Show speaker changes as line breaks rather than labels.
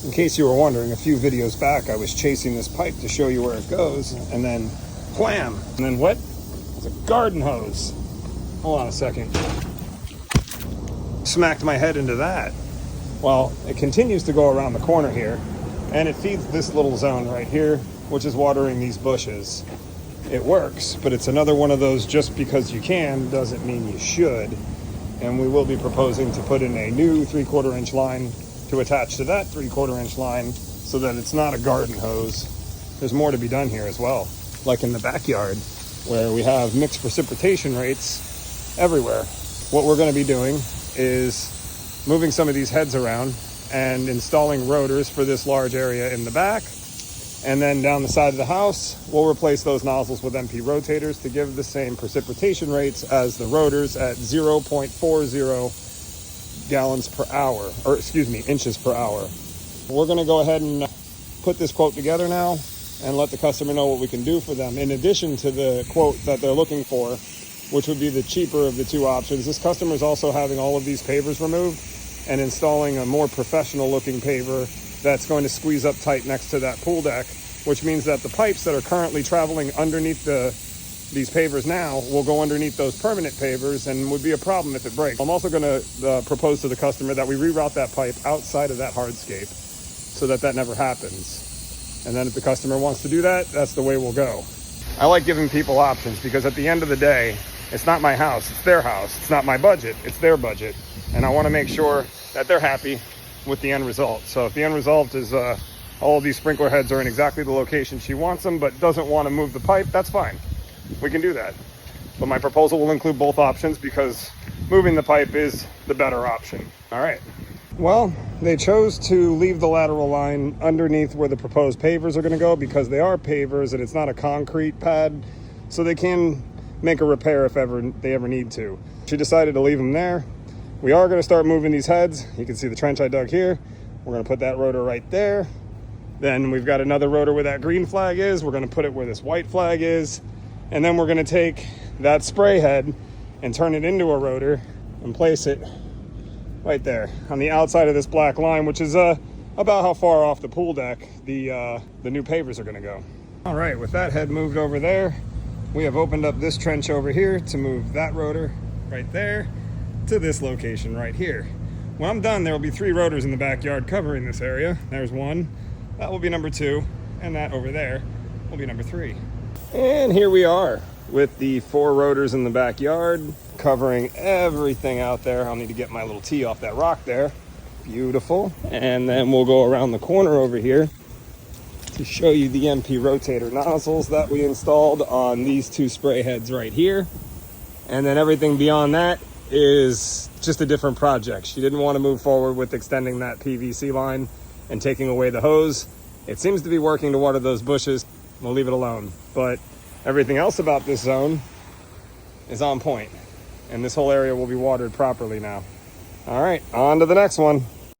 In case you were wondering, a few videos back I was chasing this pipe to show you where it goes, and then wham! And then what? It's a garden hose. Hold on a second. Smacked my head into that. Well, it continues to go around the corner here, and it feeds this little zone right here, which is watering these bushes. It works, but it's another one of those just because you can doesn't mean you should. And we will be proposing to put in a new 3/4 inch line to attach to that 3/4 inch line so that it's not a garden hose. There's more to be done here as well, like in the backyard where we have mixed precipitation rates everywhere. What we're going to be doing is moving some of these heads around and installing rotors for this large area in the back. And then down the side of the house, we'll replace those nozzles with MP Rotators to give the same precipitation rates as the rotors at 0.40 gallons per hour, or excuse me, inches per hour. We're going to go ahead and put this quote together now and let the customer know what we can do for them. In addition to the quote that they're looking for, which would be the cheaper of the two options, this customer is also having all of these pavers removed and installing a more professional looking paver that's going to squeeze up tight next to that pool deck, which means that the pipes that are currently traveling underneath these pavers now will go underneath those permanent pavers and would be a problem if it breaks. I'm also going to propose to the customer that we reroute that pipe outside of that hardscape so that that never happens. And then if the customer wants to do that, that's the way we'll go. I like giving people options because at the end of the day, it's not my house, it's their house. It's not my budget, it's their budget. And I want to make sure that they're happy with the end result. So if the end result is all of these sprinkler heads are in exactly the location she wants them, but doesn't want to move the pipe, that's fine. We can do that. But my proposal will include both options because moving the pipe is the better option. All right. Well, they chose to leave the lateral line underneath where the proposed pavers are going to go because they are pavers and it's not a concrete pad, so they can make a repair if they ever need to. She decided to leave them there. We are going to start moving these heads. You can see the trench I dug here. We're going to put that rotor right there. Then we've got another rotor where that green flag is. We're going to put it where this white flag is. And then we're going to take that spray head and turn it into a rotor and place it right there on the outside of this black line, which is about how far off the pool deck the new pavers are going to go. All right, with that head moved over there, we have opened up this trench over here to move that rotor right there to this location right here. When I'm done, there will be 3 rotors in the backyard covering this area. There's one, that will be number 2, and that over there will be number 3. And here we are with the 4 rotors in the backyard covering everything out there. I'll need to get my little tee off that rock there. Beautiful. And then we'll go around the corner over here to show you the MP Rotator nozzles that we installed on these 2 spray heads right here. And then everything beyond that is just a different project. She didn't want to move forward with extending that PVC line and taking away the hose. It seems to be working to water those bushes. We'll leave it alone. But everything else about this zone is on point, and this whole area will be watered properly now. All right, on to the next one.